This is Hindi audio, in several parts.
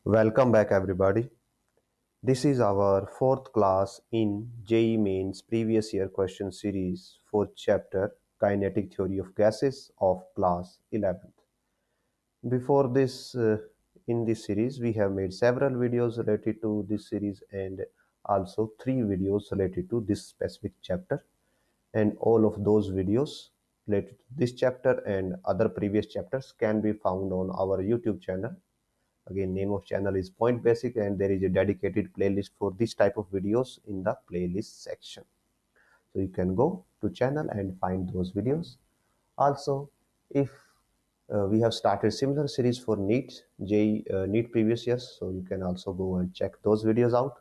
Welcome back, everybody. This is our fourth class in JEE Mains previous year question series for chapter Kinetic Theory of Gases of class 11th. Before this, in this series, we have made several videos related to this series and also 3 videos related to this specific chapter. And all of those videos related to this chapter and other previous chapters can be found on our YouTube channel. Again, name of channel is Point Basic, and there is a dedicated playlist for this type of videos in the playlist section. So you can go to channel and find those videos. Also, if we have started similar series for NEET, NEET previous years, so you can also go and check those videos out.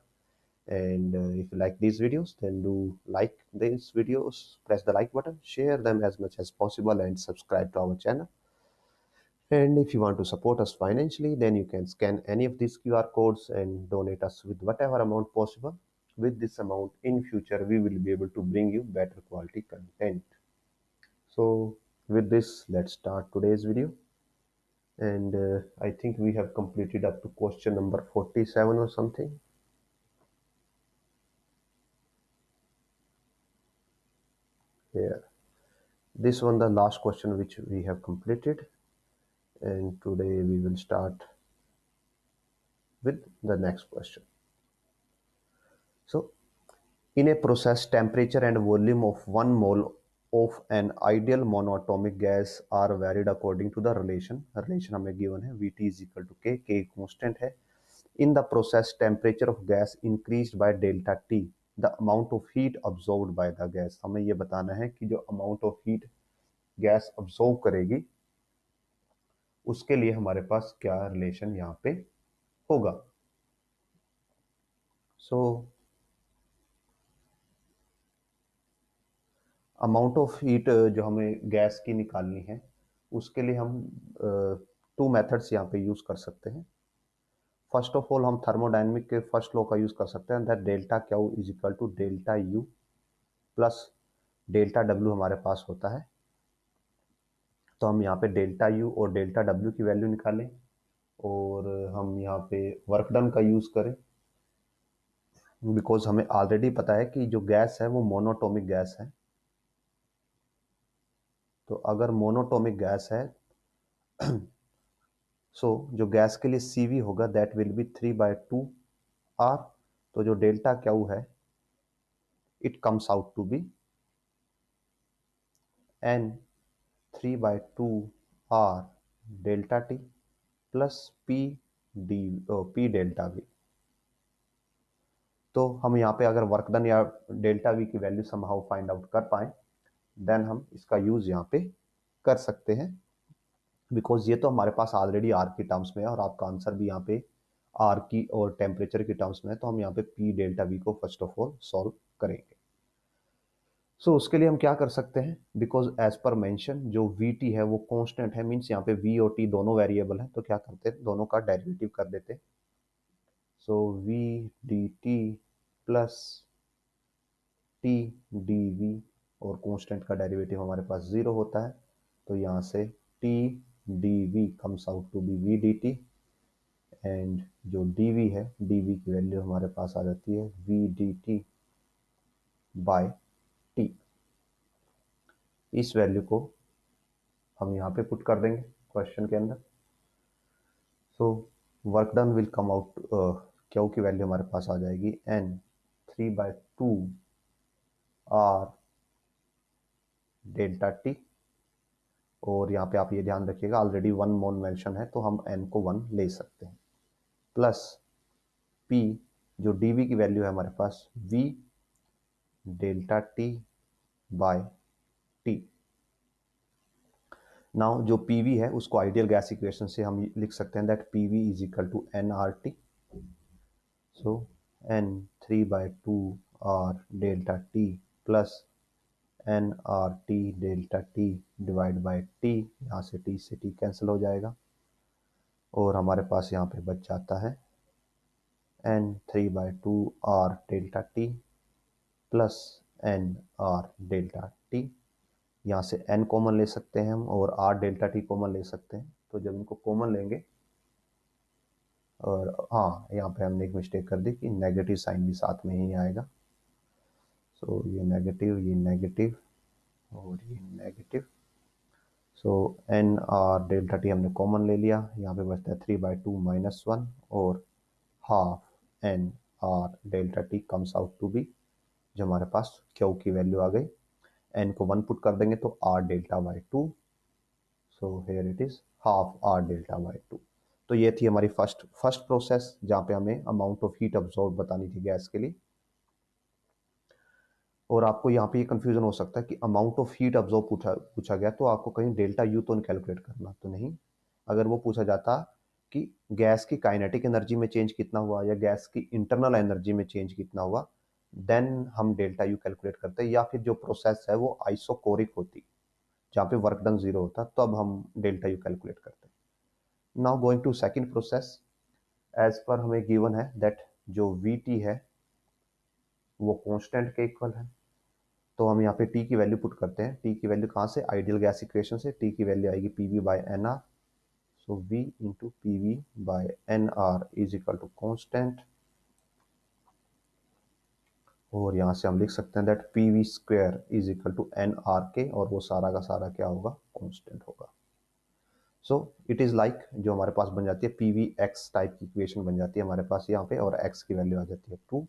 And if you like these videos, then do like these videos, press the like button, share them as much as possible, and subscribe to our channel. And if you want to support us financially, then you can scan any of these QR codes and donate us with whatever amount possible. With this amount in future, we will be able to bring you better quality content. So with this, let's start today's video. And I think we have completed up to question number 47 or something. Here. This one, the last question which we have completed. And today we will start with the next question. So in a process, temperature and volume of 1 mole of an ideal monoatomic gas are varied according to the relation. Relation हमें given है Vt is equal to K, K constant है. In the process, temperature of gas increased by delta T. The amount of heat absorbed by the gas. हमें ये बताना है कि जो amount of heat gas absorb करेगी उसके लिए हमारे पास क्या relation यहाँ पे होगा. So अमाउंट ऑफ हीट जो हमें गैस की निकालनी है उसके लिए हम 2 मेथड्स यहाँ पे यूज कर सकते हैं. फर्स्ट ऑफ ऑल हम थर्मोडायनेमिक के फर्स्ट लॉ का यूज कर सकते हैं, that delta Q is equal to delta U plus delta W हमारे पास होता है. तो हम यहाँ पे डेल्टा यू और डेल्टा डब्ल्यू की वैल्यू निकालें और हम यहाँ पे वर्क डन का यूज करें, बिकॉज हमें ऑलरेडी पता है कि जो गैस है वो मोनोटोमिक गैस है. तो अगर मोनोटोमिक गैस है सो जो गैस के लिए CV होगा दैट विल बी 3/2R. तो जो डेल्टा क्यू है it comes out to be N 3/2R delta T plus P delta V. तो हम यहाँ पे अगर वर्क डन या डेल्टा V की वैल्यू समहाउ फाइंड आउट कर पाए देन हम इसका यूज यहाँ पे कर सकते हैं, बिकॉज ये तो हमारे पास ऑलरेडी आर की टर्म्स में है और आपका आंसर भी यहाँ पे आर की और टेम्परेचर की टर्म्स में है. तो हम यहाँ पे P डेल्टा V को फर्स्ट ऑफ ऑल सॉल्व करेंगे. सो उसके लिए हम क्या कर सकते हैं, बिकॉज एज पर मेंशन जो Vt है वो कांस्टेंट है, मींस यहाँ पे V और T दोनों वेरिएबल हैं. तो क्या करते हैं, दोनों का डेरिवेटिव कर देते हैं. सो V dt plus T dV और कांस्टेंट का डेरिवेटिव हमारे पास 0 होता है. तो यहाँ से T dV comes out to be V dt and जो dV है dV की वैल्यू हमारे पास आ जाती है V dt बाय T. इस वैल्यू को हम यहाँ पे पुट कर देंगे क्वेश्चन के अंदर. So work done will come out, Q की वैल्यू हमारे पास आ जाएगी N 3/2R डेल्टा T. और यहाँ पे आप ये ध्यान रखिएगा ऑलरेडी 1 मोल मेंशन है तो हम N को 1 ले सकते हैं, प्लस P जो dV की वैल्यू है हमारे पास V delta T by T. Now जो PV है उसको आइडियल गैस इक्वेशन से हम लिख सकते हैं that PV is equal to nRT. So N 3/2R delta T plus nRT delta T divide by T. यहाँ से T कैंसिल हो जाएगा और हमारे पास यहाँ पे बच जाता है N 3/2R delta T plus nR delta T. यहाँ से N कॉमन ले सकते हैं हम और R डेल्टा T कॉमन ले सकते हैं. तो जब इनको कॉमन लेंगे और हाँ, यहाँ पे हमने एक मिस्टेक कर दी कि नेगेटिव साइन भी साथ में ही आएगा। सो ये नेगेटिव और ये नेगेटिव। सो एन आर डेल्टा टी हमने कॉमन ले लिया, यहाँ पे बचता है 3/2 - 1 और half N R delta T comes out to be, जो हमारे पास क्यू की वैल्यू आ गई। एन को 1 पुट कर देंगे तो R delta by 2। So here it is half R delta by 2। तो ये थी हमारी फर्स्ट प्रोसेस, जहाँ पे हमें अमाउंट ऑफ हीट अब्सॉर्ब बतानी थी गैस के लिए। और आपको यहाँ पे ये कंफ्यूजन हो सकता है कि अमाउंट ऑफ हीट अब्जॉर्ब पूछा गया तो आपको कहीं डेल्टा यू तो कैलकुलेट करना तो नहीं। अगर वो पूछा जाता कि गैस की काइनेटिक एनर्जी में चेंज कितना हुआ या गैस की इंटरनल एनर्जी में चेंज कितना हुआ, देन हम डेल्टा यू कैलकुलेट करते हैं, या फिर जो प्रोसेस है वो आइसोकोरिक होती, जहाँ पे वर्क डन जीरो होता, तब तो हम डेल्टा यू कैलकुलेट करते हैं। Now going to second process, as पर हमें गिवन है दैट जो वी टी है वो कॉन्स्टेंट के इक्वल है। तो हम यहाँ पे टी की वैल्यू पुट करते हैं। टी की वैल्यू कहाँ से, आइडियल गैस इक्वेशन से। टी की वैल्यू आएगी P V by N R. So V into P V by N R is equal to constant, और यहाँ से हम लिख सकते हैं that P V square is equal to N R K, और वो सारा का सारा क्या होगा, कॉन्स्टेंट होगा। सो इट इज लाइक जो हमारे पास बन जाती है पी वी एक्स टाइप की इक्वेशन बन जाती है हमारे पास यहाँ पे, और एक्स की वैल्यू आ जाती है 2।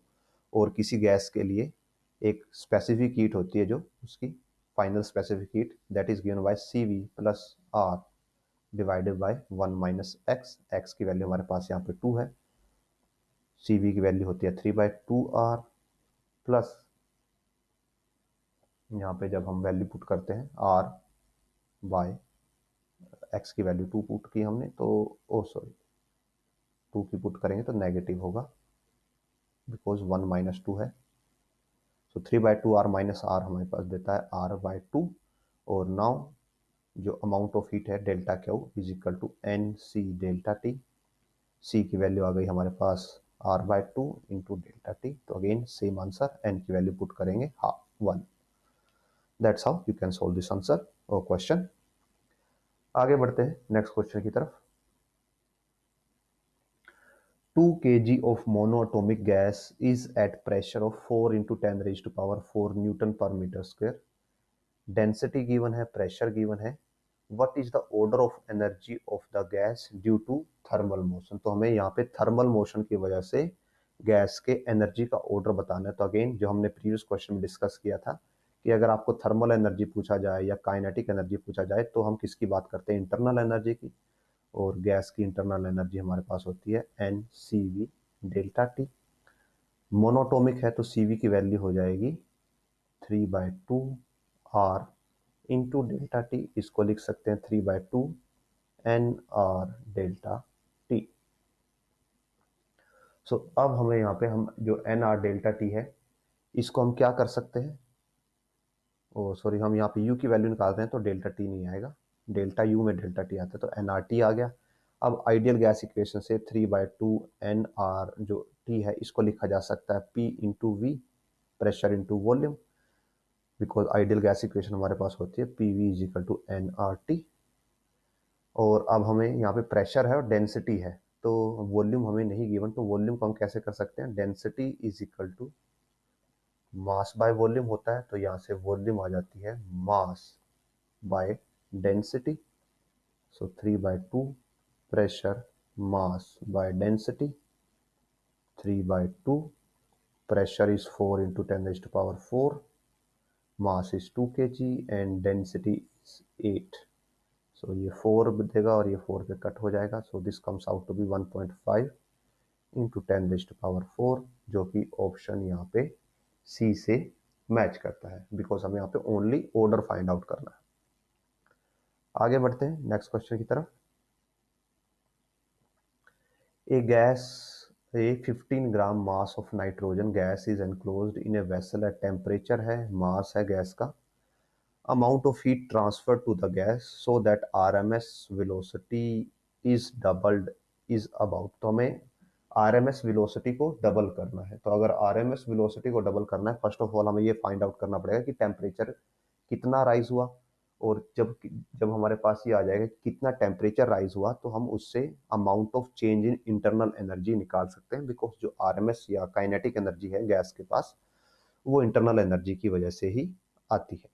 और किसी गैस के लिए एक स्पेसिफिक हीट होती है, जो उसकी final specific heat that is given by C V plus R divided by 1 minus X. X की वैल्यू हमारे पास यहाँ पे 2 है, सी वी की वैल्यू होती है 3/2 आर प्लस, यहाँ पे जब हम वैल्यू पुट करते हैं आर बाय एक्स की वैल्यू 2 पुट की हमने, तो ओ सॉरी 2 की पुट करेंगे तो नेगेटिव होगा, बिकॉज 1 माइनस 2 है। सो 3/2 आर माइनस आर हमारे पास देता है आर बाई 2। और नाउ जो अमाउंट ऑफ हीट है delta Q is equal to N C delta T. C की वैल्यू आ गई हमारे पास R by 2 into delta T. तो अगेन सेम आंसर, एन की वैल्यू पुट करेंगे half 1। That's how you can solve this answer और क्वेश्चन। आगे बढ़ते हैं नेक्स्ट क्वेश्चन की तरफ। 2 kg of monoatomic gas is at pressure of 4 into 10 raised to power 4 Newton per meter square. Density given है, pressure given है, what is the order of energy of the gas due to thermal motion। तो हमें यहाँ पे थर्मल मोशन की वजह से गैस के एनर्जी का ऑर्डर बताना है। तो अगेन जो हमने प्रीवियस क्वेश्चन में डिस्कस किया था कि अगर आपको थर्मल एनर्जी पूछा जाए या काइनेटिक एनर्जी पूछा जाए तो हम किसकी बात करते हैं, इंटरनल एनर्जी की। और गैस की इंटरनल एनर्जी हमारे पास होती है N C V delta T. Monatomic है तो सी वी की वैल्यू हो जाएगी 3/2 आर इंटू डेल्टा टी। इसको लिख सकते हैं 3/2 एन आर डेल्टा टी। सो अब हमें यहाँ पे हम जो एन आर डेल्टा टी है इसको हम क्या कर सकते हैं, ओ सॉरी हम यहाँ पे यू की वैल्यू निकाल रहे हैं तो डेल्टा टी नहीं आएगा, डेल्टा यू में डेल्टा टी आता है तो एन आर टी आ गया। अब आइडियल गैस इक्वेशन से 3/2 एन आर जो टी है इसको लिखा जा सकता है P into V, pressure into volume, because ideal gas equation हमारे पास होती है P V is equal to N R T. और अब हमें यहाँ पे प्रेशर है और डेंसिटी है, तो वॉल्यूम हमें नहीं गिवन, तो वॉल्यूम को हम कैसे कर सकते हैं, density is equal to mass by volume होता है, तो यहाँ से वॉल्यूम आ जाती है mass by density. So 3/2 pressure mass by density, 3/2 pressure is 4 into 10 raised to power 4, mass is 2 kg and density is 8। सो ये 4 देगा और ये 4 पे कट हो जाएगा, so this comes out to be 1.5 into 10 raise to power 4, जो कि ऑप्शन यहाँ पे सी से मैच करता है, बिकॉज हमें यहाँ पे ओनली ऑर्डर फाइंड आउट करना है। आगे बढ़ते हैं नेक्स्ट क्वेश्चन की तरफ। A gas A 15 gram mass of nitrogen gas is enclosed in a vessel at temperature है, मास है गैस का, amount of heat transferred to the gas so that RMS velocity is doubled is about। तो हमें RMS velocity को डबल करना है। तो अगर RMS velocity को डबल करना है, फर्स्ट ऑफ ऑल हमें ये फाइंड आउट करना पड़ेगा कि टेम्परेचर कितना राइज हुआ और जब जब हमारे पास ये आ जाएगा कि कितना टेम्परेचर राइज हुआ, तो हम उससे amount of change in internal energy निकाल सकते हैं, बिकॉज जो आरएमएस या काइनेटिक एनर्जी है गैस के पास, वो इंटरनल एनर्जी की वजह से ही आती है।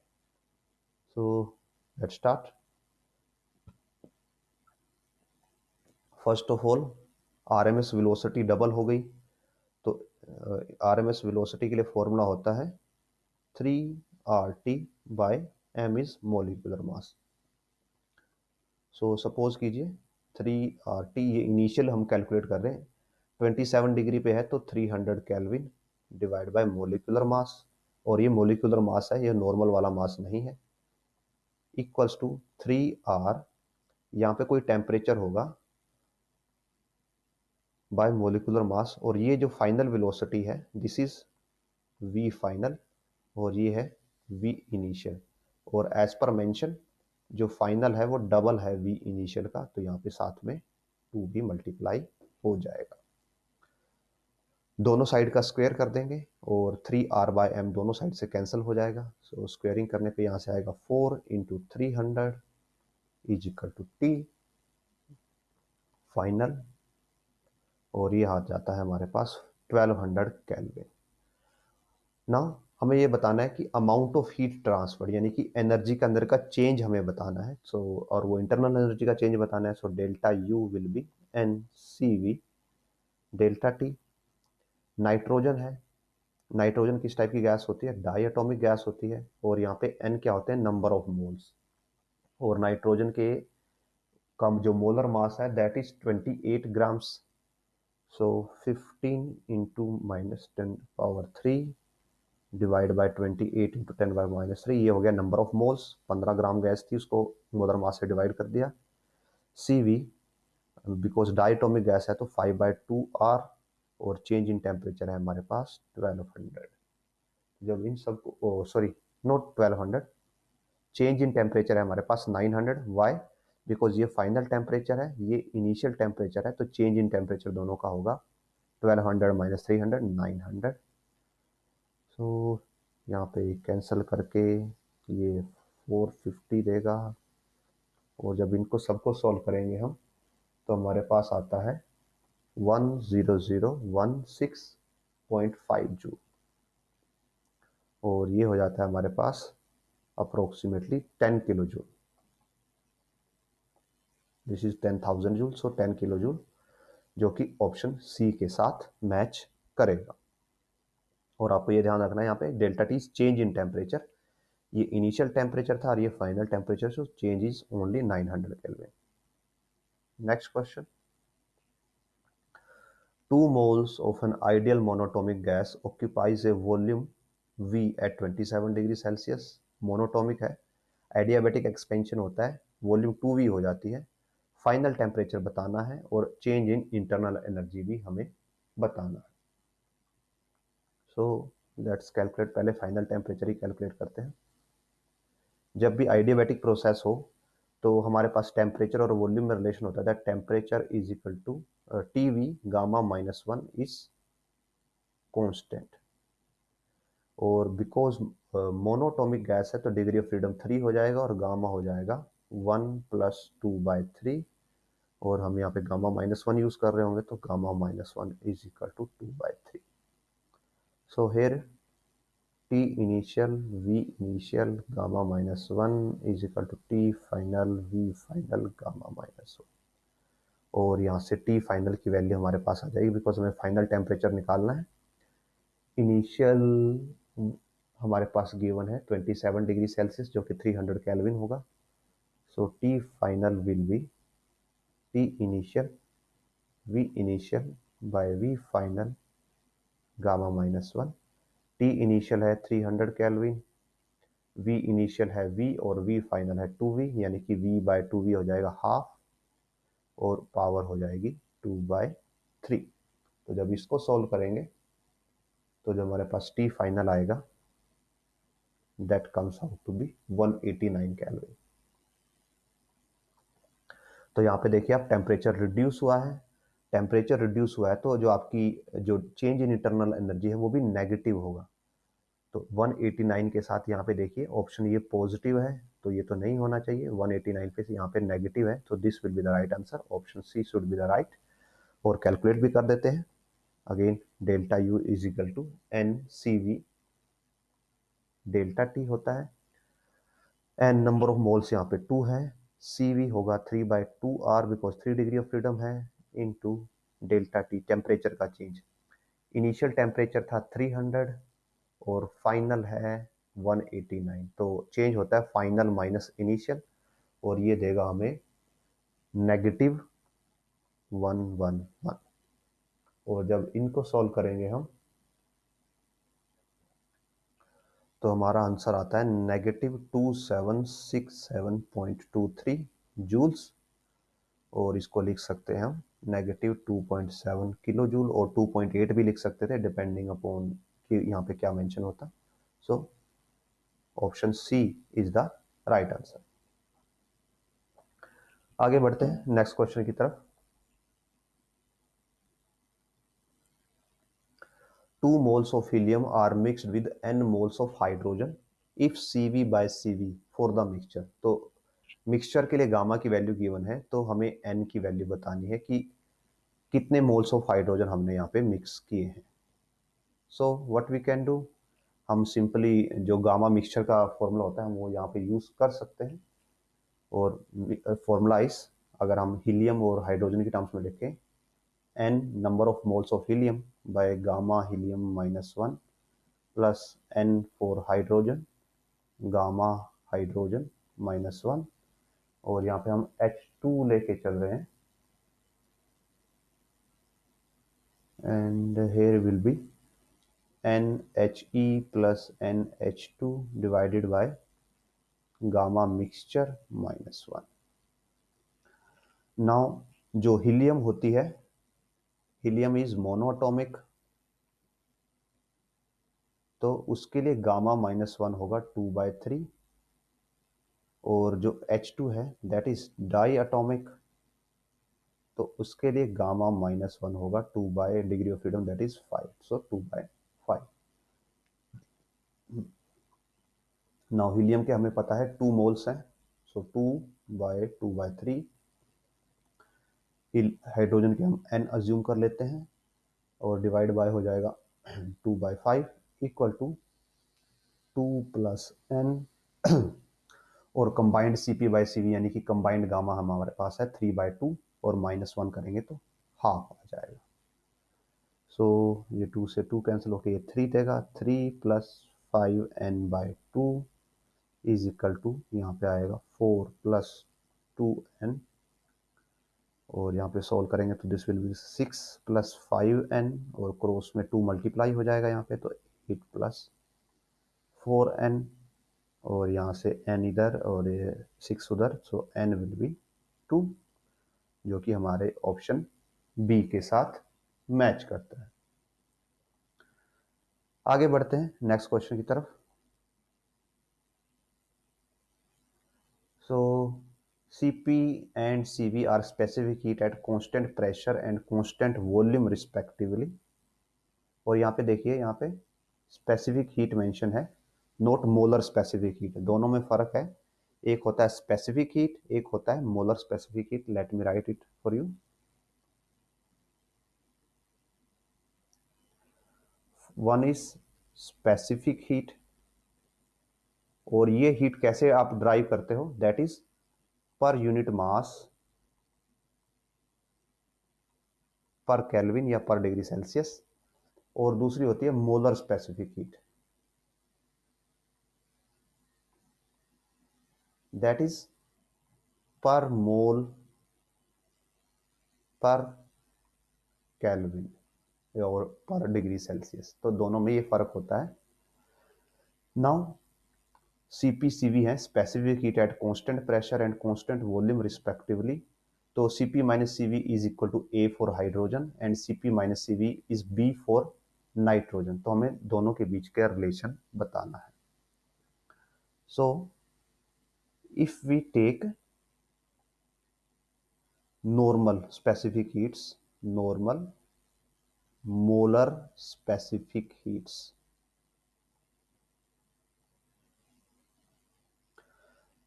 So let's start. First of all, RMS velocity double हो गई, तो आरएमएस वेलोसिटी के लिए फॉर्मूला होता है 3 RT/m is molecular mass. So suppose कीजिए 3 RT, ये इनिशियल हम कैलकुलेट कर रहे हैं, 27 डिग्री पे है तो 300 केल्विन डिवाइड बाय मोलिकुलर मास, और ये मोलिकुलर मास है, ये नॉर्मल वाला मास नहीं है, इक्वल्स टू 3R, यहाँ पे कोई टेम्परेचर होगा, बाय मोलिकुलर मास, और ये जो फाइनल वेलोसिटी है दिस इज v फाइनल, और ये है v इनिशियल, और एज पर मेंशन जो फाइनल है वो डबल है v इनिशियल का, तो यहाँ पे साथ में 2 भी मल्टीप्लाई हो जाएगा। दोनों साइड का स्क्वायर कर देंगे और 3R/m दोनों साइड से कैंसिल हो जाएगा। सो स्क्वायरिंग करने पे यहाँ से आएगा 4 × 300 is equal to T final, और ये आ जाता है हमारे पास 1200 केल्विन। ना हमें ये बताना है कि अमाउंट ऑफ हीट ट्रांसफर, यानी कि एनर्जी के अंदर का चेंज हमें बताना है। सो और वो इंटरनल एनर्जी का चेंज बताना है। So delta U will be NCV delta T. Nitrogen है, नाइट्रोजन किस टाइप की गैस होती है? डाई एटॉमिक गैस होती है, और यहाँ पे N क्या होते हैं? नंबर ऑफ मोल्स, और नाइट्रोजन के कम जो मोलर मास है that is 28 grams. So 15 × -10⁻³ divide by 28 × 10⁻³ ये हो गया number of moles. 15 gram gas थी, उसको मोलर मास से डिवाइड कर दिया। CV बिकॉज डायटोमिक गैस है तो 5/2R, और चेंज इन टेम्परेचर है हमारे पास 1200। जब इन सबको, sorry not 1200, change in temperature है हमारे पास 900। वाई? बिकॉज ये फाइनल टेम्परेचर है, ये इनिशियल टेम्परेचर है, तो चेंज इन टेम्परेचर दोनों का होगा 1200 - 300 900। सो यहाँ पे कैंसिल करके ये 450 देगा, और जब इनको सबको सॉल्व करेंगे हम तो हमारे पास आता है 10016.5 जूल, और ये हो जाता है हमारे पास approximately 10 kilo joule. This is 10,000 joule, so 10 kilo joule, जो कि ऑप्शन सी के साथ मैच करेगा। और आपको ये ध्यान रखना है यहाँ पे delta T change in temperature, ये इनिशियल टेम्परेचर था और ये final temperature, so change is only 900 kelvin. Next question, 2 moles of an ideal monatomic gas occupies a volume V at 27 degree Celsius. Monatomic है, एडियाबेटिक एक्सपेंशन होता है, वॉल्यूम 2V हो जाती है, फाइनल टेम्परेचर बताना है, और चेंज इन इंटरनल एनर्जी भी हमें बताना है। सो लेट्स कैलकुलेट, पहले फाइनल टेम्परेचर ही कैलकुलेट करते हैं। जब भी आइडियाबैटिक प्रोसेस हो तो हमारे पास टेम्परेचर और वॉल्यूम में रिलेशन होता है, that temperature is equal to TV Γ-1 is constant, और बिकॉज मोनोटोमिक गैस है तो डिग्री ऑफ फ्रीडम 3 हो जाएगा, और गामा हो जाएगा 1 + 2/3, और हम यहाँ पे Γ-1 यूज कर रहे होंगे तो Γ-1 is equal to 2/3। So here T initial V initial Γ-1 is equal to T final V final Γ-1, और यहाँ से T फाइनल की वैल्यू हमारे पास आ जाएगी, बिकॉज हमें फाइनल टेम्परेचर निकालना है। इनिशियल हमारे पास गिवन है 27 डिग्री सेल्सियस, जो कि 300 केल्विन होगा। So T final will be T initial V initial by V final Γ-1। T initial है 300 केल्विन, V इनिशियल है V, और V फाइनल है 2V, यानी कि V/2V हो जाएगा हाफ, और पावर हो जाएगी 2/3। तो जब इसको सॉल्व करेंगे तो जो हमारे पास T फाइनल आएगा that comes out to be 189 kelvin. तो यहाँ पे देखिए आप, टेम्परेचर रिड्यूस हुआ है, तो जो आपकी जो चेंज इन इंटरनल एनर्जी है वो भी नेगेटिव होगा। तो 189 के साथ यहाँ पे देखिए ऑप्शन ये पॉजिटिव है, तो ये तो नहीं होना चाहिए। 189 पे यहाँ पे नेगेटिव है, तो this will be the right answer, option C should be the right. और कैलकुलेट भी कर देते हैं। Again delta U is equal to N C V delta T होता है। एन नंबर ऑफ मोल्स यहाँ पे 2 है, सी वी होगा 3/2 R because 3 degree of freedom है, इनटू डेल्टा टी टेम्परेचर का चेंज। इनिशियल टेम्परेचर था 300 और फाइनल है 189, तो चेंज होता है फाइनल माइनस इनिशियल, और ये देगा हमें -111। और जब इनको सॉल्व करेंगे हम, तो हमारा आंसर आता है -2767.23 जूल्स। और इसको लिख सकते हैं हम -2.7 किलो जूल, और 2.8 भी लिख सकते थे डिपेंडिंग अपॉन कि यहाँ पे क्या मेंशन होता। So option C is the right answer. आगे बढ़ते हैं नेक्स्ट क्वेश्चन की तरफ। 2 moles of helium are mixed with n moles of hydrogen if Cv/Cv for the mixture। तो मिक्सचर के लिए गामा की वैल्यू गिवन है, तो हमें n की वैल्यू बतानी है कि कितने मोल्स ऑफ हाइड्रोजन हमने यहाँ पे मिक्स किए हैं। So what we can do, हम सिंपली जो गामा मिक्सचर का फॉर्मूला होता है हम वो यहाँ पे यूज कर सकते हैं। और फॉर्मूला इस, अगर हम हीलियम और हाइड्रोजन की टर्म्स में लिखें, n number of moles of helium by gamma helium -1 plus n for hydrogen gamma hydrogen -1। और यहाँ पे हम H2 लेके चल रहे हैं, and here will be NHE plus NH2 divided by gamma mixture -1। Now जो हीलियम होती है, हीलियम इज मोनोएटॉमिक, तो उसके लिए गामा -1 होगा 2/3। और जो H2 है दैट इज डाई एटॉमिक, तो उसके लिए गामा -1 होगा 2 degree of freedom that is 5, so 2/5। Now helium के हमें पता है 2 मोल्स हैं, सो 2/2/3। हाइड्रोजन के हम n अज्यूम कर लेते हैं, और डिवाइड बाय हो जाएगा 2/5 इक्वल टू 2 + n। और कंबाइंड Cp/Cv यानी कि कंबाइंड गामा हमारे पास है 3/2, और -1 करेंगे तो हाफ आ जाएगा। सो ये 2 से 2 कैंसिल होकर ये 3 देगा, 3 + 5n/2 इज इक्वल टू, यहाँ पे आएगा 4 + 2n। और यहाँ पे सॉल्व करेंगे तो दिस विल बी 6 + 5n, और क्रॉस में 2 मल्टीप्लाई हो जाएगा यहाँ पे, तो 8 + 4n। और यहाँ से n इधर और ये 6 उधर, सो n विल बी 2, जो कि हमारे ऑप्शन बी के साथ मैच करता है। आगे बढ़ते हैं नेक्स्ट क्वेश्चन की तरफ। सो Cp and Cv are specific heat at constant pressure and constant volume respectively। और यहाँ पे देखिए, यहाँ पे स्पेसिफिक हीट मेंशन है, नोट मोलर स्पेसिफिक हीट, दोनों में फर्क है। एक होता है स्पेसिफिक हीट, एक होता है molar specific heat. Let me right it for you. One is specific heat, और ये हीट कैसे आप ड्राइव करते हो, that is per unit mass पर केल्विन या पर डिग्री सेल्सियस। और दूसरी होती है molar specific heat, that is पर मोल पर केल्विन और पर डिग्री सेल्सियस, तो दोनों में ये फर्क होता है। नाउ CpCv है specific heat at constant pressure and constant volume respectively. तो Cp-Cv is equal to A for hydrogen and Cp-Cv is B for nitrogen. तो हमें दोनों के बीच का रिलेशन बताना है। So if we take normal specific heats, normal molar specific heats,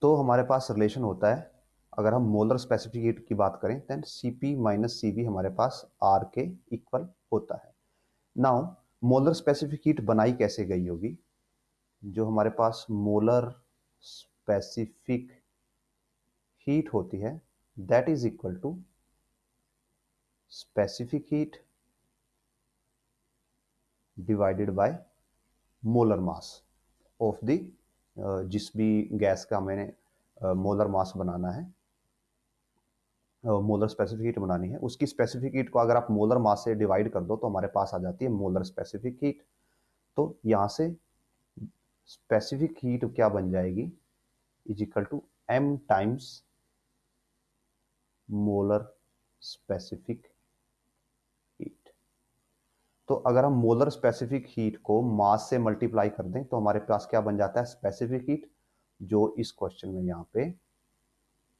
तो हमारे पास रिलेशन होता है, अगर हम मोलर स्पेसिफिक हीट की बात करें देन Cp माइनस Cv हमारे पास R के इक्वल होता है। नाउ मोलर स्पेसिफिक हीट बनाई कैसे गई होगी? जो हमारे पास मोलर स्पेसिफिक हीट होती है that is equal to specific heat divided by molar mass of the, जिस भी गैस का मैंने मोलर मास बनाना है, मोलर स्पेसिफिक हीट बनानी है, उसकी स्पेसिफिक हीट को अगर आप मोलर मास से डिवाइड कर दो तो हमारे पास आ जाती है मोलर स्पेसिफिक हीट। तो यहां से स्पेसिफिक हीट क्या बन जाएगी? Is equal to m times molar specific heat. तो अगर हम मोलर स्पेसिफिक हीट को मास से मल्टीप्लाई कर दें तो हमारे पास क्या बन जाता है? स्पेसिफिक हीट, जो इस क्वेश्चन में यहाँ पे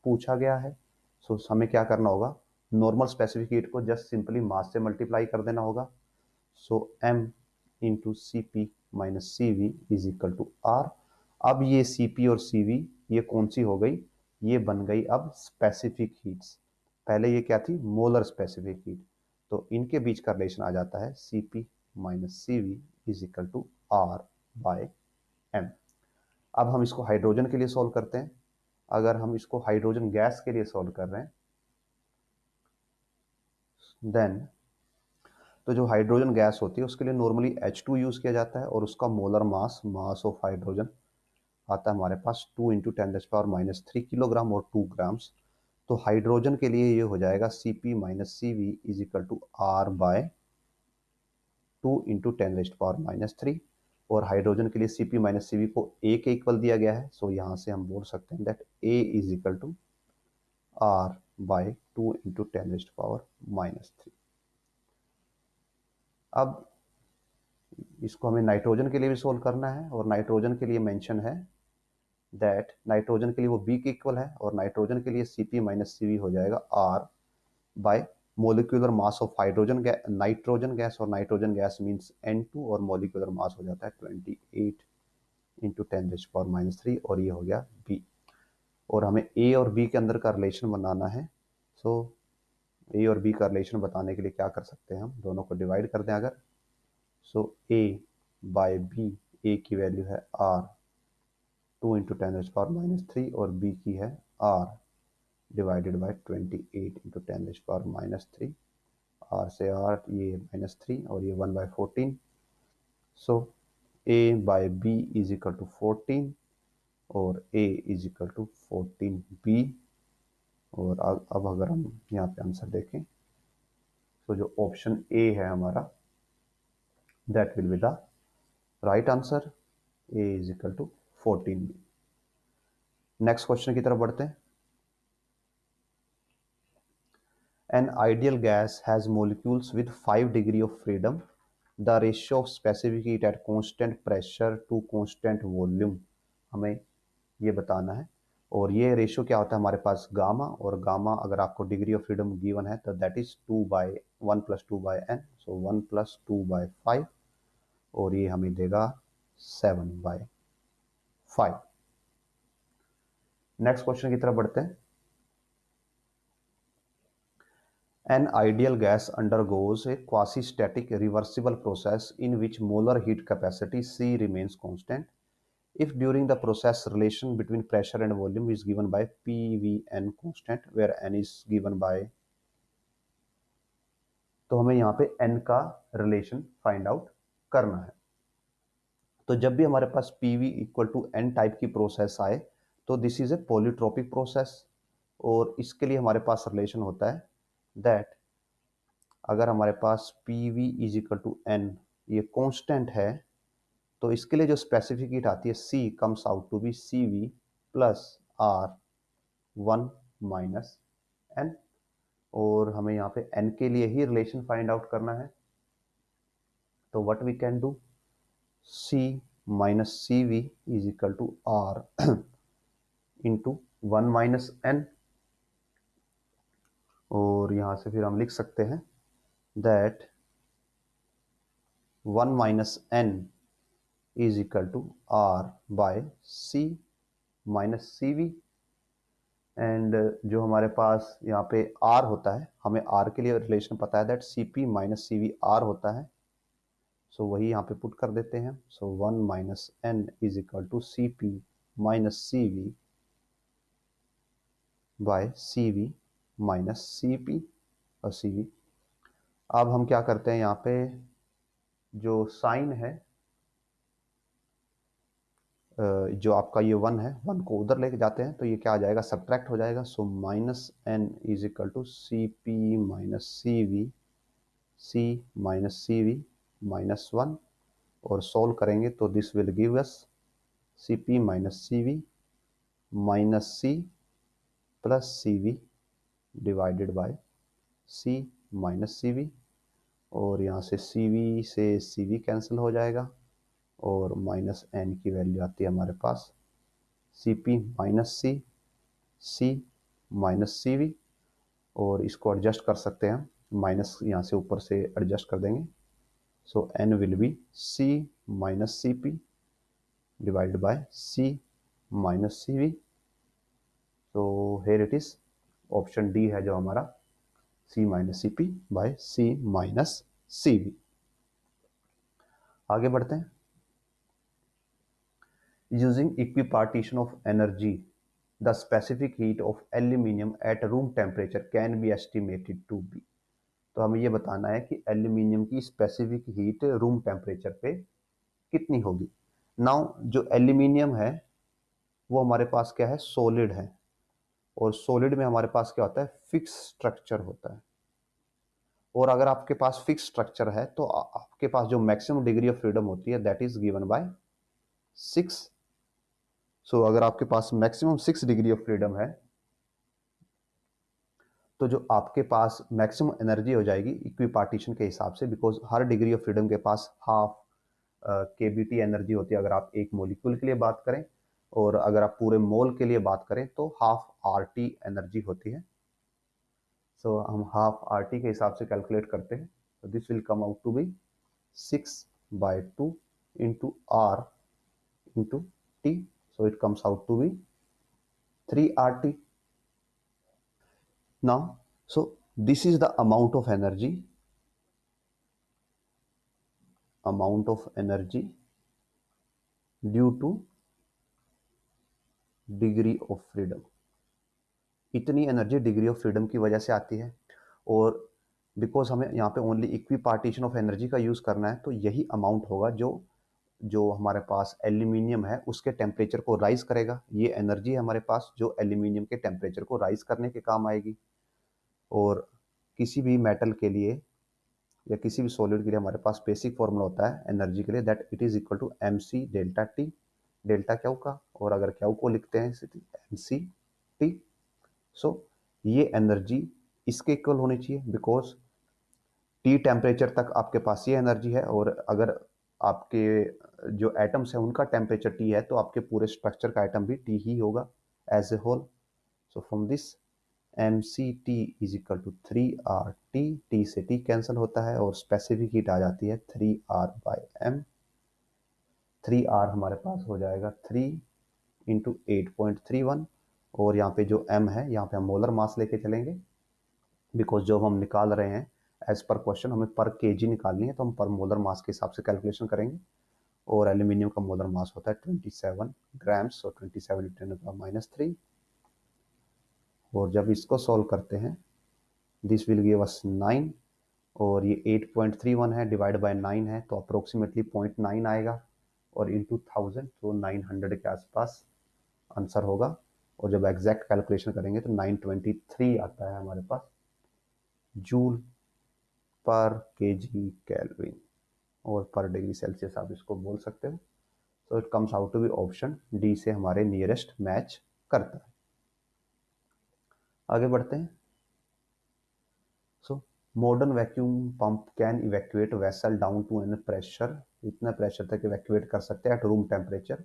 पूछा गया है। सो हमें क्या करना होगा? नॉर्मल स्पेसिफिक हीट को जस्ट सिंपली मास से मल्टीप्लाई कर देना होगा। So m into C P minus C V is equal to R. अब ये सी पी और सी वी ये कौन सी हो गई? ये बन गई अब स्पेसिफिक हीट्स। पहले ये क्या थी? Molar specific heat. तो इनके बीच का रिलेशन आ जाता है C P minus C V is equal to R by M. अब हम इसको हाइड्रोजन के लिए सॉल्व करते हैं। अगर हम इसको हाइड्रोजन गैस के लिए सॉल्व कर रहे हैं देन, तो जो हाइड्रोजन गैस होती है उसके लिए नॉर्मली H2 यूज किया जाता है और उसका molar mass, mass of hydrogen आता है हमारे पास 2 into ten power minus 3 kilogram और 2 ग्राम्स। तो हाइड्रोजन के लिए ये हो जाएगा C P minus C V is equal to R by 2 into ten power minus 3। और हाइड्रोजन के लिए C P minus C V को ए के इक्वल दिया गया है, सो यहाँ से हम बोल सकते हैं that A is equal to R by 2 into ten power minus 3। अब इसको हमें नाइट्रोजन के लिए भी सोल्व करना है और नाइट्रोजन के लिए मेंशन है दैट नाइट्रोजन के लिए वो बी के इक्वल है और नाइट्रोजन के लिए C P minus C V हो जाएगा R by molecular mass of hydrogen nitrogen gas, और नाइट्रोजन गैस मीन्स N2 और मोलिकुलर मास हो जाता है 28 इंटू टेन पावर माइनस 3 और ये हो गया बी। और हमें ए और बी के अंदर का रिलेशन बनाना है। सो ए और बी का रिलेशन बताने के लिए क्या कर सकते हैं? हम दोनों को डिवाइड कर दें अगर, सो ए बाय बी, ए की वैल्यू है R 2 into ten power minus 3 और बी की है R divided by 28 into ten power minus 3। R से आर, ये माइनस 3 और ये 1/14। So A by B is equal to 14 और A is equal to 14 B. और अब अगर हम यहाँ पे आंसर देखें तो जो ऑप्शन ए है हमारा that will be the right answer. A is equal to 14 B. Next question की तरफ बढ़ते हैं। An ideal gas has molecules with 5 degree of freedom. The ratio of specific heat at constant pressure to constant volume हमें ये बताना है। और ये रेशियो क्या होता है हमारे पास? गामा, और गामा अगर आपको डिग्री ऑफ फ्रीडम गिवन है तो दैट इज 2/1 + 2/n, सो 1 + 2/5 और ये हमें देगा 7/5। नेक्स्ट क्वेश्चन की तरफ बढ़ते हैं। An ideal gas undergoes a quasi-static reversible process in which molar heat capacity C remains constant if during the process relation between pressure and volume is given by PVN constant where N is given by, तो हमें यहाँ पे N का रिलेशन फाइंड आउट करना है। तो जब भी हमारे पास PV equal to N type की प्रोसेस आए तो this is a polytropic process और इसके लिए हमारे पास रिलेशन होता है दैट अगर हमारे पास P V is equal to N ये कांस्टेंट है तो इसके लिए जो स्पेसिफिक हीट आती है C comes out to be C V plus R 1 minus N. और हमें यहाँ पे एन के लिए ही रिलेशन फाइंड आउट करना है। तो what we can do, C minus C V is equal to R into 1 minus N. और यहाँ से फिर हम लिख सकते हैं that 1 minus N is equal to R by C minus C V, and जो हमारे पास यहाँ पे आर होता है, हमें आर के लिए रिलेशन पता है that C P minus C V R होता है, सो वही यहाँ पे पुट कर देते हैं। So 1 minus N is equal to C P minus C V by C V minus C P और सी वी। अब हम क्या करते हैं, यहाँ पे जो साइन है, जो आपका ये 1 है, 1 को उधर लेके जाते हैं तो ये क्या आ जाएगा, सब्ट्रैक्ट हो जाएगा। So minus N is equal to C P minus C V, C minus C V minus 1, और सोल्व करेंगे तो this will give us C P minus C V minus C plus C V divided by C minus C V, और यहाँ से सी वी से सी वी कैंसिल हो जाएगा, और माइनस एन की वैल्यू आती है हमारे पास C P minus C, C minus C V, और इसको एडजस्ट कर सकते हैं हम, माइनस यहाँ से ऊपर से एडजस्ट कर देंगे। So N will be C minus C P divided by C minus C V. तो here it is, option D है जो हमारा, C minus C P by C minus C V. आगे बढ़ते हैं। Using equipartition of energy, the specific heat of aluminium at room temperature can be estimated to be। तो हमें ये बताना है कि एल्यूमिनियम की स्पेसिफिक हीट रूम टेम्परेचर पे कितनी होगी। नाउ जो एल्यूमिनियम है वो हमारे पास क्या है, सॉलिड है, और सॉलिड में हमारे पास क्या होता है, फिक्स स्ट्रक्चर होता है। और अगर आपके पास फिक्स स्ट्रक्चर है तो आपके पास जो मैक्सिमम डिग्री ऑफ फ्रीडम होती है दैट इज गिवन बाय 6। सो अगर आपके पास मैक्सिमम 6 डिग्री ऑफ फ्रीडम है तो जो आपके पास मैक्सिमम एनर्जी हो जाएगी इक्वी पार्टीशन के हिसाब से, because her degree of freedom के पास हाफ के बी टी एनर्जी होती है अगर आप एक मोलिक्यूल के लिए बात करें, और अगर आप पूरे मोल के लिए बात करें तो हाफ आर टी एनर्जी होती है। सो हम हाफ आर टी के हिसाब से कैलकुलेट करते हैं, तो this will come out to be 6/2 into R into T, so it comes out to be 3 RT। Now, so this is the amount of energy due to degree of freedom. इतनी एनर्जी डिग्री ऑफ फ्रीडम की वजह से आती है, और बिकॉज हमें यहाँ पे only equi partition of energy का यूज़ करना है, तो यही अमाउंट होगा जो जो हमारे पास एल्यूमिनियम है उसके टेम्परेचर को राइज करेगा। ये एनर्जी है हमारे पास जो एल्यूमिनियम के टेम्परेचर को राइज करने के काम आएगी। और किसी भी मेटल के लिए या किसी भी सॉलिड के लिए हमारे पास बेसिक फॉर्मूला होता है एनर्जी के लिए, that it is equal to M C delta T, delta Q का, और अगर क्यू को लिखते हैं एम सी टी। सो ये एनर्जी इसके इक्वल होनी चाहिए, बिकॉज टी टेम्परेचर तक आपके पास ये एनर्जी है, और अगर आपके जो एटम्स हैं उनका टेम्परेचर टी है तो आपके पूरे स्ट्रक्चर का आइटम भी टी ही होगा as a whole. So from this M C T is equal to 3 RT, T से टी कैंसिल होता है और स्पेसिफिक हीट आ जाती है 3R/m। 3R हमारे पास हो जाएगा 3 × 8.31, और यहाँ पे जो m है यहाँ पे हम मोलर मास लेके चलेंगे, बिकॉज जो हम निकाल रहे हैं एज पर क्वेश्चन हमें पर केजी निकालनी है, तो हम पर मोलर मास के हिसाब से कैलकुलेशन करेंगे। और एल्यूमिनियम का मोलर मास होता है 27 ग्राम्स, और 27 × 10⁻³ और जब इसको सॉल्व करते हैं दिस विल गिव अस 9, और ये 8.31 है डिवाइड बाय 9 है तो अप्रोक्सीमेटली 0.9 आएगा, और इंटू 1000 तो 900 के आसपास आंसर होगा। और जब एग्जैक्ट कैलकुलेशन करेंगे तो 923 आता है हमारे पास जूल पर केजी केल्विन, और पर डिग्री सेल्सियस आप इसको बोल सकते हो। तो it comes out to be option D से हमारे नियरेस्ट मैच करता है। आगे बढ़ते हैं। So modern vacuum pump can evacuate vessel down to N pressure, इतना प्रेशर तक इवैक्यूएट कर सकते हैं एट रूम टेम्परेचर।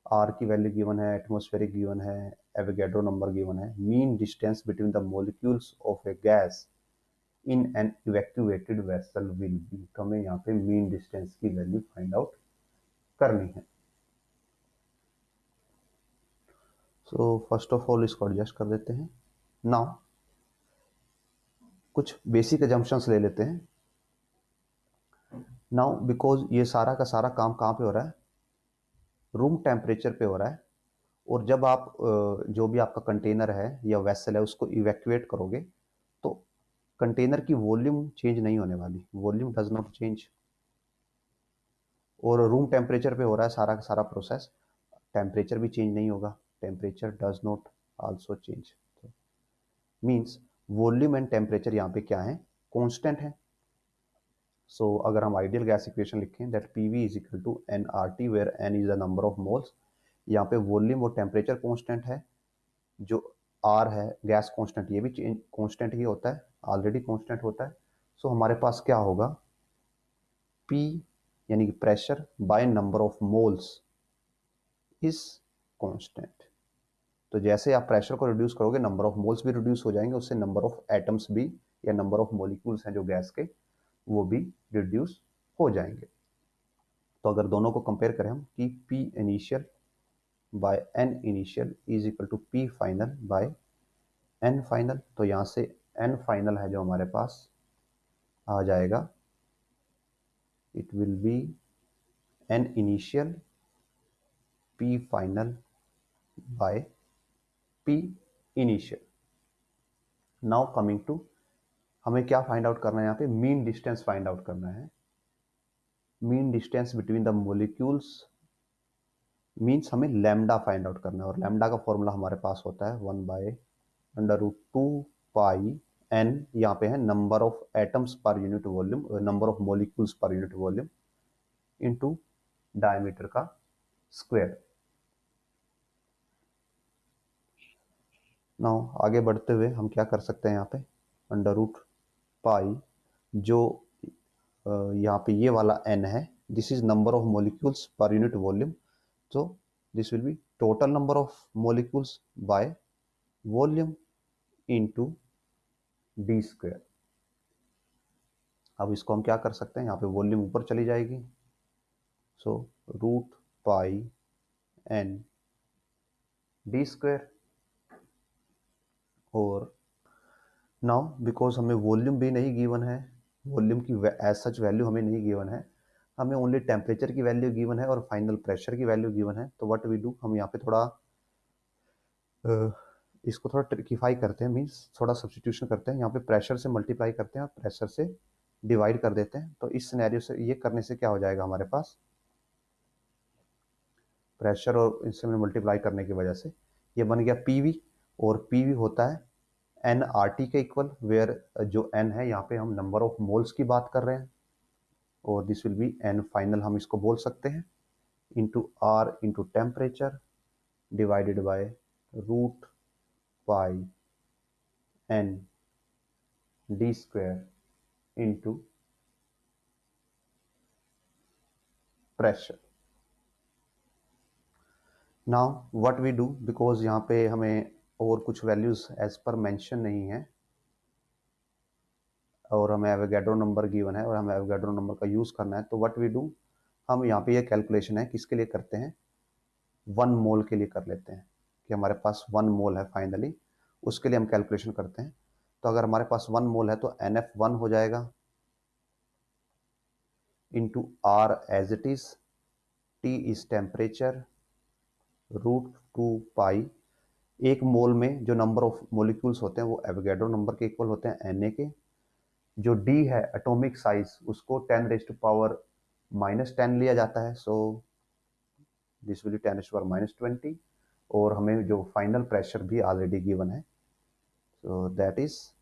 आर की वैल्यू गिवन है, एटमॉस्फेरिक गिवन है, एवोगैड्रो नंबर गिवन है, mean distance between the molecules of a gas in an evacuated vessel will be. तो हमें यहाँ पे मीन डिस्टेंस की वैल्यू फाइंड आउट करनी है। सो फर्स्ट ऑफ ऑल इसको एडजस्ट कर देते हैं। नाउ कुछ बेसिक एजम्पशंस ले लेते हैं। नाउ बिकॉज ये सारा का सारा काम कहाँ पे हो रहा है, रूम टेम्परेचर पे हो रहा है। और जब आप जो भी आपका कंटेनर है या वेसल है उसको इवैक्यूएट करोगे तो कंटेनर की वॉल्यूम चेंज नहीं होने वाली, वॉल्यूम डज नॉट चेंज। और रूम टेम्परेचर पे हो रहा है सारा का सारा प्रोसेस, टेम्परेचर भी चेंज नहीं होगा, temperature does not also change. Means volume and temperature यहाँ पे क्या है, कॉन्स्टेंट है। सो अगर हम आइडियल गैस इक्वेशन लिखें that P V is equal to N R T where N is the number of moles, यहाँ पे वॉल्यूम और टेम्परेचर कॉन्स्टेंट है, जो आर है गैस कांस्टेंट ये भी चेंज कांस्टेंट ही होता है, ऑलरेडी कांस्टेंट होता है। सो हमारे पास क्या होगा, पी यानी कि pressure by number of moles is constant. तो जैसे आप प्रेशर को रिड्यूस करोगे नंबर ऑफ मोल्स भी रिड्यूस हो जाएंगे, उससे नंबर ऑफ एटम्स भी या नंबर ऑफ मॉलिक्यूल्स हैं जो गैस के वो भी रिड्यूस हो जाएंगे। तो अगर दोनों को कंपेयर करें हम कि P initial by N initial is equal to P final by N final, तो यहाँ से एन फाइनल है जो हमारे पास आ जाएगा, it will be N initial P final by P initial. Now coming to, हमें क्या फाइंड आउट करना है, यहाँ पे मीन डिस्टेंस फाइंड आउट करना है। Mean distance between the molecules means हमें लैम्डा फाइंड आउट करना है, और लैम्डा का फॉर्मूला हमारे पास होता है 1/√2 पाई एन, यहाँ पे है नंबर ऑफ एटम्स पर unit volume, number of molecules per unit volume into diameter का स्क्वायर। नाउ आगे बढ़ते हुए हम क्या कर सकते हैं, यहाँ पे √पाई जो यहाँ पे ये वाला n है, this is number of molecules per unit volume, तो this will be total number of molecules by volume into D square. अब इसको हम क्या कर सकते हैं, यहाँ पे वॉल्यूम ऊपर चली जाएगी, सो √पाई n डी स्क्वायर। और नाउ बिकॉज हमें वॉल्यूम भी नहीं गिवन है, वॉल्यूम की एज सच वैल्यू हमें नहीं गिवन है, हमें ओनली टेम्परेचर की वैल्यू गिवन है और फाइनल प्रेशर की वैल्यू गिवन है। तो व्हाट वी डू, हम यहाँ पे थोड़ा इसको थोड़ा ट्रिकीफाई करते हैं, मीन्स थोड़ा सब्सटीट्यूशन करते हैं, यहाँ पे प्रेशर से मल्टीप्लाई करते हैं और प्रेशर से डिवाइड कर देते हैं। तो इस सिनेरियो से ये करने से क्या हो जाएगा, हमारे पास प्रेशर और इससे मल्टीप्लाई करने की वजह से ये बन गया पीवी, और पीवी होता है एन आर टी के इक्वल, वेयर जो एन है यहाँ पे हम नंबर ऑफ मोल्स की बात कर रहे हैं, और this will be N final हम इसको बोल सकते हैं into R into temperature divided by √pi N D square into pressure. Now what we do, because यहाँ पे हमें और कुछ वैल्यूज एज पर मेंशन नहीं है और हमें एवोगैड्रो नंबर गिवन है और हमें एवोगैड्रो नंबर का यूज़ करना है, तो व्हाट वी डू, हम यहाँ पे ये कैलकुलेशन है किसके लिए करते हैं, 1 मोल के लिए कर लेते हैं कि हमारे पास 1 मोल है फाइनली, उसके लिए हम कैलकुलेशन करते हैं। तो अगर हमारे पास 1 मोल है तो NF1 हो जाएगा into R as it is, T is temperature, √2 pi, एक मोल में जो नंबर ऑफ मोलिक्यूल्स होते हैं वो एवोगैड्रो नंबर के इक्वल होते हैं Na के, जो डी है एटॉमिक साइज उसको 10⁻⁻10 लिया जाता है, सो दिस विल 10⁻⁻20, और हमें जो फाइनल प्रेशर भी ऑलरेडी गिवन है, सो दैट इज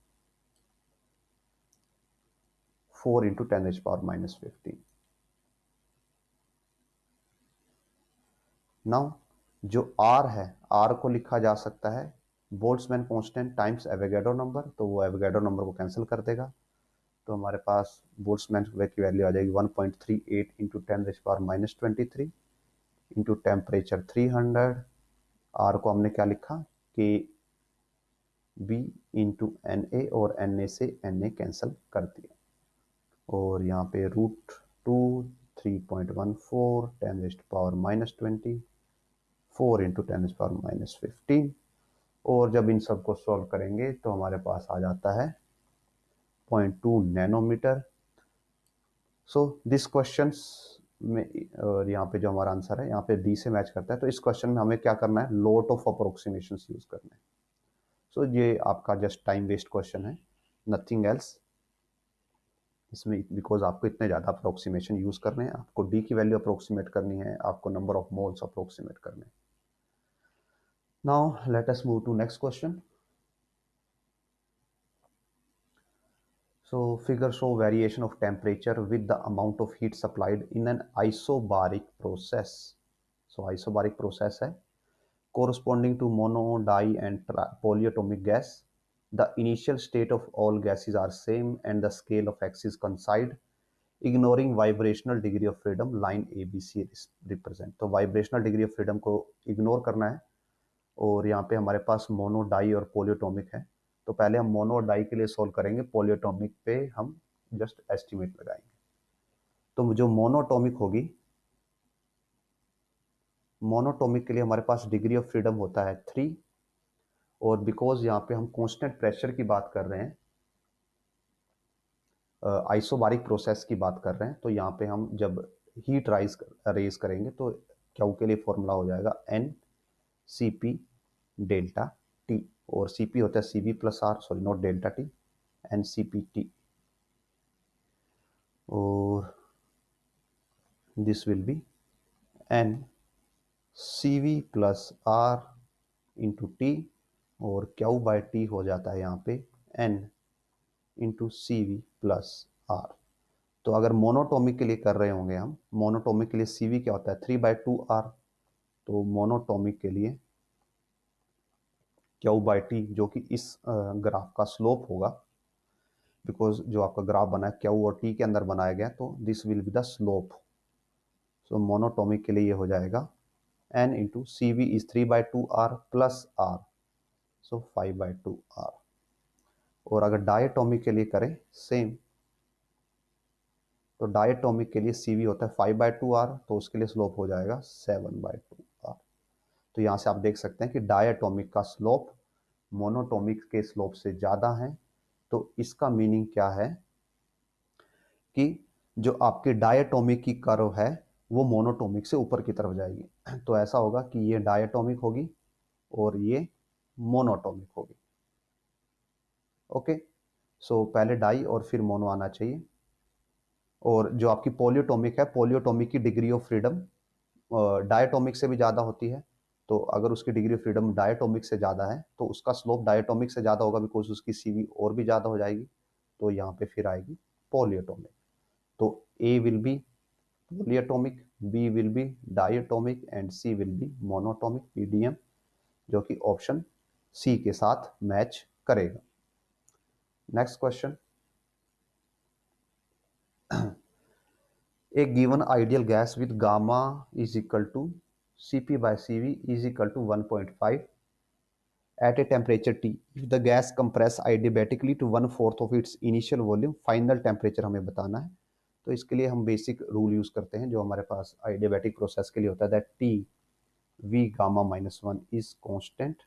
4 × 10⁻⁻15। नाउ जो R है, R को लिखा जा सकता है Boltzmann constant times Avogadro number, तो वो एवोगैड्रो नंबर को कैंसिल कर देगा, तो हमारे पास बोल्ट्जमैन की वैल्यू आ जाएगी 1.38 × 10⁻⁻23 इंटू टेम्परेचर 300, आर को हमने क्या लिखा कि बी इंटू NA, और NA से NA कैंसिल कर दिया, और यहाँ पे √2 3.14 10⁻⁻20 4 × 10⁻⁻15। और जब इन सबको सॉल्व करेंगे तो हमारे पास आ जाता है 0.2 नैनोमीटर। सो दिस क्वेश्चंस में और यहाँ पे जो हमारा आंसर है यहाँ पे डी से मैच करता है। तो इस क्वेश्चन में हमें क्या करना है, लॉट ऑफ अप्रोक्सीमेशंस यूज करना है। सो ये आपका जस्ट टाइम वेस्ट क्वेश्चन है, नथिंग एल्स। इसमें बिकॉज आपको इतने ज़्यादा अप्रोक्सीमेशन यूज करने हैं, आपको डी की वैल्यू अप्रोक्सीमेट करनी है, आपको नंबर ऑफ मोल्स अप्रोक्सीमेट करने हैं। Now let us move to next question. So figure show variation of temperature with the amount of heat supplied in an isobaric process. So isobaric process है corresponding to mono, di and polyatomic gas. The initial state of all gases are same and the scale of x is coincide. Ignoring vibrational degree of freedom, line ABC represent. तो vibrational degree of freedom को ignore करना है। और यहाँ पे हमारे पास मोनो, डाई और पोलियोटोमिक है। तो पहले हम मोनो और डाई के लिए सोल्व करेंगे, पोलियोटोमिक पे हम जस्ट एस्टिमेट लगाएंगे। तो जो मोनोटोमिक होगी, मोनोटोमिक के लिए हमारे पास डिग्री ऑफ फ्रीडम होता है 3। और बिकॉज यहाँ पे हम कांस्टेंट प्रेशर की बात कर रहे हैं, आइसोबारिक प्रोसेस की बात कर रहे हैं, तो यहाँ पे हम जब हीट रेज करेंगे तो क्यू के लिए फॉर्मूला हो जाएगा N C P delta T. और सी पी होता है C B plus R, sorry not delta T, N C P T. और this will be N C V plus R into T. और क्यू बाय टी हो जाता है यहाँ पे N into C V plus R. तो अगर मोनोटोमिक के लिए कर रहे होंगे हम, मोनोटोमिक के लिए सी वी क्या होता है 3/2R। तो मोनोटोमिक के लिए क्यू बाय टी, जो कि इस ग्राफ का स्लोप होगा, बिकॉज जो आपका ग्राफ बना है क्यू और टी के अंदर बनाया गया, तो this will be the slope. So monatomic के लिए ये हो जाएगा N into C V is 3/2R plus R, so 5/2R। और अगर डायटोमिक के लिए करें सेम, तो डायटोमिक के लिए सी वी होता है 5/2R, तो उसके लिए स्लोप हो जाएगा 7/2R। तो यहाँ से आप देख सकते हैं कि डायटोमिक का स्लोप मोनोटोमिक के स्लोप से ज़्यादा है। तो इसका मीनिंग क्या है कि जो आपकी डायटोमिक की कर्व है वो मोनोटोमिक से ऊपर की तरफ जाएगी। तो ऐसा होगा कि ये डायटोमिक होगी और ये मोनोटोमिक होगी। ओके, सो पहले डाई और फिर मोनो आना चाहिए। और जो आपकी पोलियोटोमिक है, पोलियोटोमिक की डिग्री ऑफ फ्रीडम डायटोमिक से भी ज़्यादा होती है। तो अगर उसकी डिग्री ऑफ फ्रीडम डायटोमिक से ज़्यादा है तो उसका स्लोप डायटोमिक से ज़्यादा होगा, बिकॉज उसकी सीवी और भी ज़्यादा हो जाएगी। तो यहाँ पे फिर आएगी पोलियोटोमिक। तो A will be polyatomic, B will be diatomic and C will be monatomic, PDM, जो कि ऑप्शन सी के साथ मैच करेगा। Next question. A given ideal gas with gamma is equal to Cp by Cv is equal to 1.5 at a temperature T. If the gas compress adiabatically to 1/4 of its initial volume, final temperature हमें बताना है। तो इसके लिए हम बेसिक रूल यूज करते हैं जो हमारे पास adiabatic प्रोसेस के लिए होता है, that T V gamma minus 1 is constant।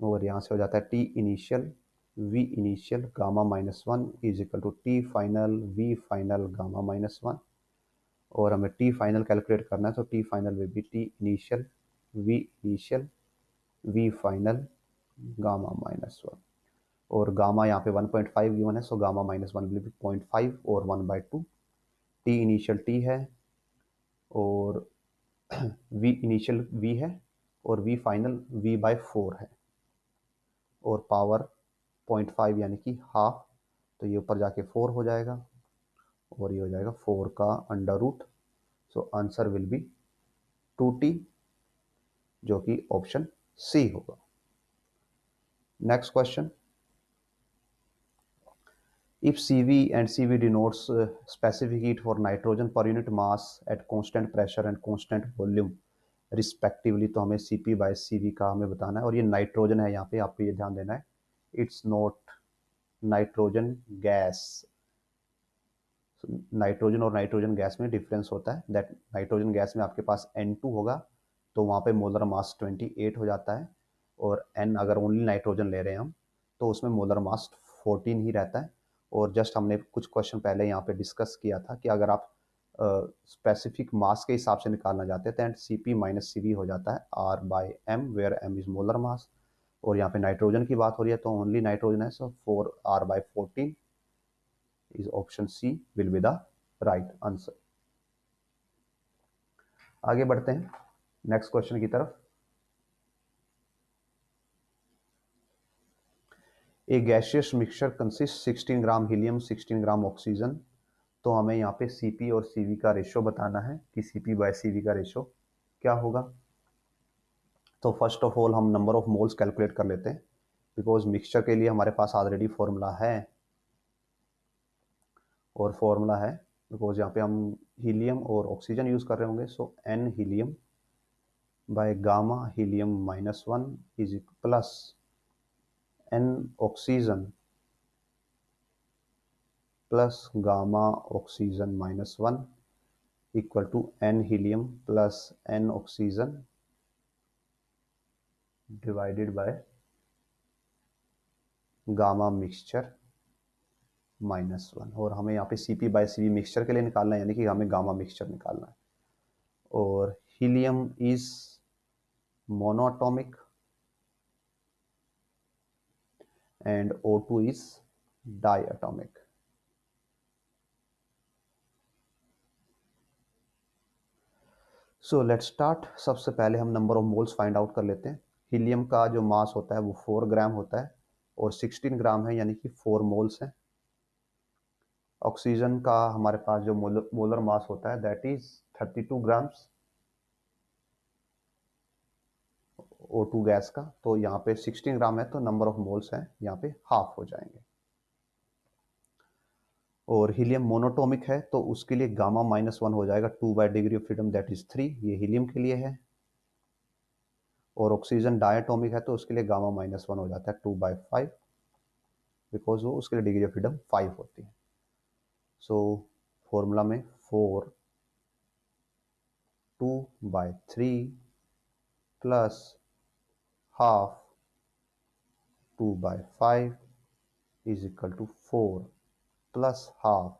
और यहाँ से हो जाता है T initial V initial gamma minus 1 is equal to T final V final gamma minus 1। और हमें टी फाइनल कैलकुलेट करना है, तो T final will be T initial V final gamma minus 1। और गामा यहाँ पे 1.5 गिवन है, so gamma minus 1 will be 0.5 और 1/2। टी इनिशियल टी है और वी इनिशियल वी है और वी फाइनल V/4 है। और पावर 0.5 यानी कि हाफ, तो ये ऊपर जाके 4 हो जाएगा और ये हो जाएगा 4 का under root. So answer will be 2T, जो कि ऑप्शन सी होगा। Next question. If CV and CV denotes specific heat for nitrogen per unit mass at constant pressure and constant volume respectively, तो हमें CP/CV का हमें बताना है। और ये नाइट्रोजन है, यहाँ पे आपको ये ध्यान देना है, it's not nitrogen gas. Nitrogen और नाइट्रोजन गैस में डिफरेंस होता है, दैट नाइट्रोजन गैस में आपके पास N2 होगा तो वहाँ पे मोलर मास 28 हो जाता है, और n अगर ओनली नाइट्रोजन ले रहे हैं हम तो उसमें मोलर मास 14 ही रहता है। और जस्ट हमने कुछ क्वेश्चन पहले यहाँ पे डिस्कस किया था कि अगर आप स्पेसिफिक मास के हिसाब से निकालना चाहते हैं तो Cp माइनस Cv हो जाता है R/m, where m is molar mass. और यहाँ पे नाइट्रोजन की बात हो रही है तो ओनली नाइट्रोजन है, so 4R/14 is option C will be the right answer. आगे बढ़ते हैं नेक्स्ट क्वेश्चन की तरफ। A gaseous mixture consist 16 gram helium 16 gram oxygen. तो हमें यहाँ पे Cp और Cv का रेशो बताना है कि Cp/Cv का रेशो क्या होगा। तो फर्स्ट ऑफ ऑल हम नंबर ऑफ मोल्स कैलकुलेट कर लेते हैं, बिकॉज मिक्सचर के लिए हमारे पास ऑलरेडी फॉर्मूला है, और फॉर्मूला है बिकॉज यहाँ पे हम हीलियम और ऑक्सीजन यूज कर रहे होंगे। So n helium by gamma helium -1 is plus n oxygen plus gamma oxygen -1 equal to n helium plus n oxygen divided by gamma mixture -1। और हमें यहाँ पे Cp/Cv मिक्सचर के लिए निकालना है, यानी कि हमें गामा मिक्सचर निकालना है। और helium is monoatomic and O2 is diatomic. So let's start. सबसे पहले हम number of moles find out कर लेते हैं। हीलियम का जो मास होता है वो 4 ग्राम होता है और 16 ग्राम है, यानी कि 4 मोल्स है। ऑक्सीजन का हमारे पास जो मोलर मास होता है that is 32 grams O2 gas का। तो यहाँ पे 16 ग्राम है तो नंबर ऑफ मोल्स है यहाँ पे हाफ हो जाएंगे। और हीलियम मोनोटोमिक है तो उसके लिए गामा -1 हो जाएगा, 2/डिग्री ऑफ फ्रीडम दैट इज 3, ये हीलियम के लिए है। और ऑक्सीजन डायटोमिक है तो उसके लिए गामा -1 हो जाता है 2/5, बिकॉज वो उसके लिए डिग्री ऑफ फ्रीडम 5 होती है। सो फॉर्मूला में 4 2/3 plus half 2/5 is equal to 4 plus half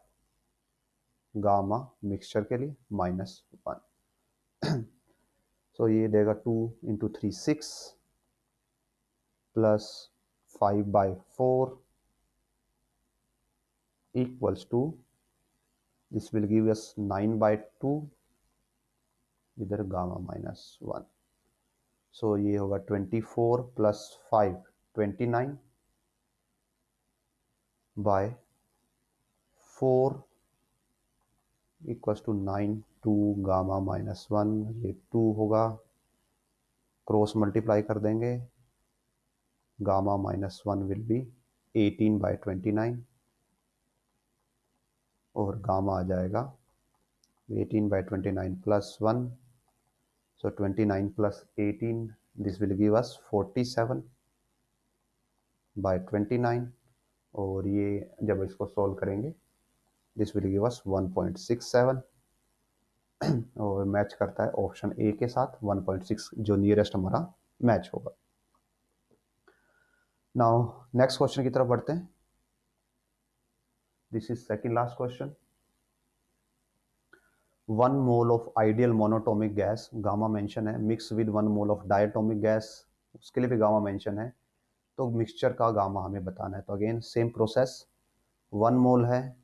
gamma mixture के लिए -1। सो ये देगा 2 × 3 6 plus 5/4 equals to, this will give us 9/2 इधर गामा -1। सो ये होगा 24 plus 5 29 by 4 equals to 9 2 gamma -1, ये 2 होगा, क्रॉस मल्टीप्लाई कर देंगे, गामा -1 विल बी 18/29 और गामा आ जाएगा 18/29 plus 1, so 29 plus 18, this will give us 47/29। और ये जब इसको सॉल्व करेंगे दिस विल गिव अस 1.67 और मैच करता है ऑप्शन ए के साथ 1.6, जो नियरेस्ट हमारा मैच होगा। नाउ नेक्स्ट क्वेश्चन की तरफ बढ़ते हैं। This is second last question. 1 mole of ideal monatomic gas, gamma mention है, mix with 1 mole of diatomic gas, उसके लिए भी गामा मेंशन है। तो मिक्सचर का गामा हमें बताना है। तो अगेन सेम प्रोसेस, 1 मोल है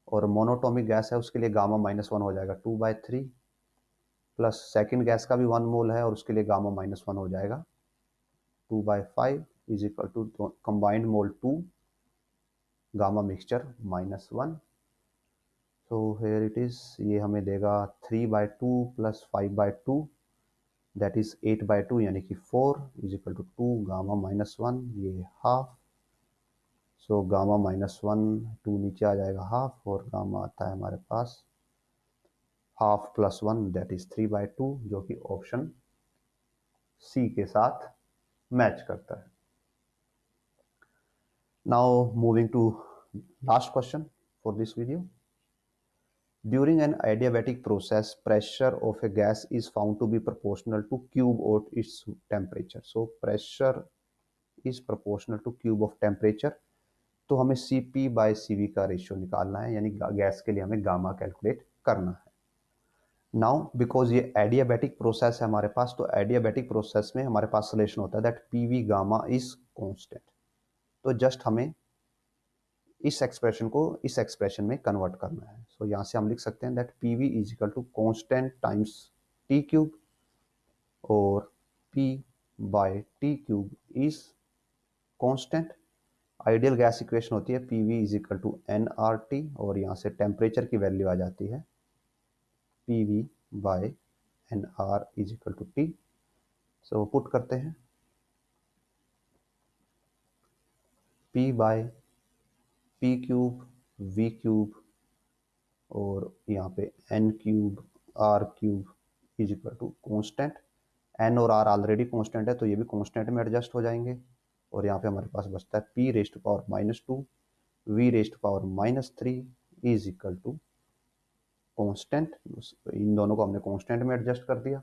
और मोनोटोमिक गैस है, उसके लिए गामा -1 हो जाएगा 2/3, प्लस सेकंड गैस का भी 1 मोल है और उसके लिए गामा -1 हो जाएगा 2/5 is equal to combined mole 2 gamma mixture -1। So here it is, ये हमें देगा 3/2 प्लस 5/2 दैट इज 8/2, यानी कि 4 इज इक्वल टू 2 गामा -1, ये हाफ। सो गामा -1 2 नीचे आ जाएगा हाफ और गामा आता है हमारे पास हाफ प्लस 1 दैट इज 3/2, जो कि ऑप्शन सी के साथ मैच करता है। Now moving to last question for this video. During an adiabatic process, pressure of a gas is found to be proportional to cube of its temperature. So pressure is proportional to cube of temperature. तो हमें Cp by Cv का रेशियो निकालना है, यानी गैस के लिए हमें गामा कैलकुलेट करना है. नाउ बिकॉज ये एडियाबैटिक प्रोसेस है हमारे पास, तो एडियाबैटिक प्रोसेस में हमारे पास सॉल्यूशन होता है that PV gamma is constant. तो जस्ट हमें इस एक्सप्रेशन को इस एक्सप्रेशन में कन्वर्ट करना है. सो यहाँ से हम लिख सकते हैं that PV is equal to constant times T cube, और P by T cube is constant. Ideal gas equation होती है PV is equal to N R T, और यहाँ से टेम्परेचर की वैल्यू आ जाती है PV by N R is equal to T. So put करते हैं P by P cube V cube, और यहाँ पे N cube R cube is equal to constant. N और आर ऑलरेडी कॉन्स्टेंट है तो ये भी कॉन्स्टेंट में एडजस्ट हो जाएंगे, और यहाँ पे हमारे पास बचता है P raised power -2 V raised power -3 is equal to constant. इन दोनों को हमने कॉन्स्टेंट में एडजस्ट कर दिया.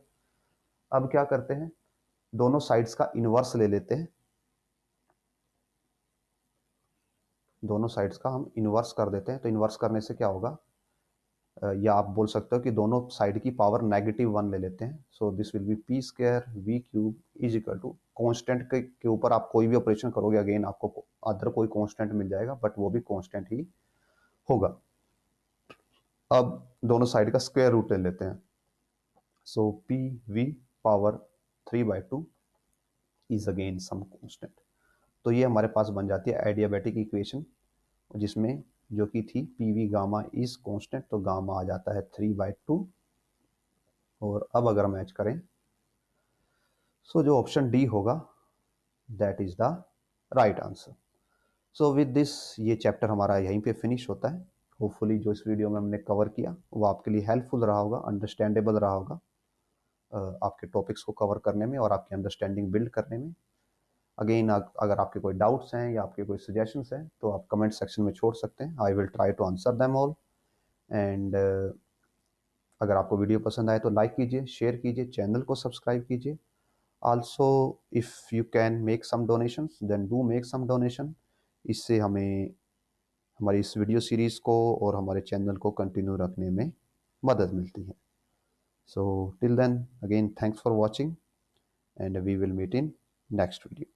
अब क्या करते हैं, दोनों साइड्स का इनवर्स ले लेते हैं. दोनों साइड्स का हम इनवर्स कर देते हैं. तो इनवर्स करने से क्या होगा, या आप बोल सकते हो कि दोनों साइड की पावर -1 ले लेते हैं. So this will be P square V cube is equal to constant के ऊपर आप कोई भी ऑपरेशन करोगे अगेन आपको अदर कोई कॉन्स्टेंट मिल जाएगा, बट वो भी कॉन्स्टेंट ही होगा. अब दोनों साइड का स्क्वायर रूट ले लेते हैं. So P V power 3/2 is again some constant. तो ये हमारे पास बन जाती है एडियाबैटिक इक्वेशन, जिसमें जो कि थी P V gamma is constant, तो गामा आ जाता है 3/2. और अब अगर मैच करें सो जो ऑप्शन डी होगा that is the right answer. So with this ये चैप्टर हमारा यहीं पे फिनिश होता है. होपफुली जो इस वीडियो में हमने कवर किया वो आपके लिए हेल्पफुल रहा होगा, अंडरस्टैंडेबल रहा होगा आपके टॉपिक्स को कवर करने में और आपकी अंडरस्टैंडिंग बिल्ड करने में. अगेन अगर आपके कोई डाउट्स हैं या आपके कोई सजेशंस हैं तो आप कमेंट सेक्शन में छोड़ सकते हैं. I will try to answer them all. And अगर आपको वीडियो पसंद आए तो लाइक कीजिए, शेयर कीजिए, चैनल को सब्सक्राइब कीजिए. Also if you can make some donations then do make some donation. इससे हमें हमारी इस वीडियो सीरीज़ को और हमारे चैनल को कंटिन्यू रखने में मदद मिलती है. So till then again thanks for watching, and we will meet in next video.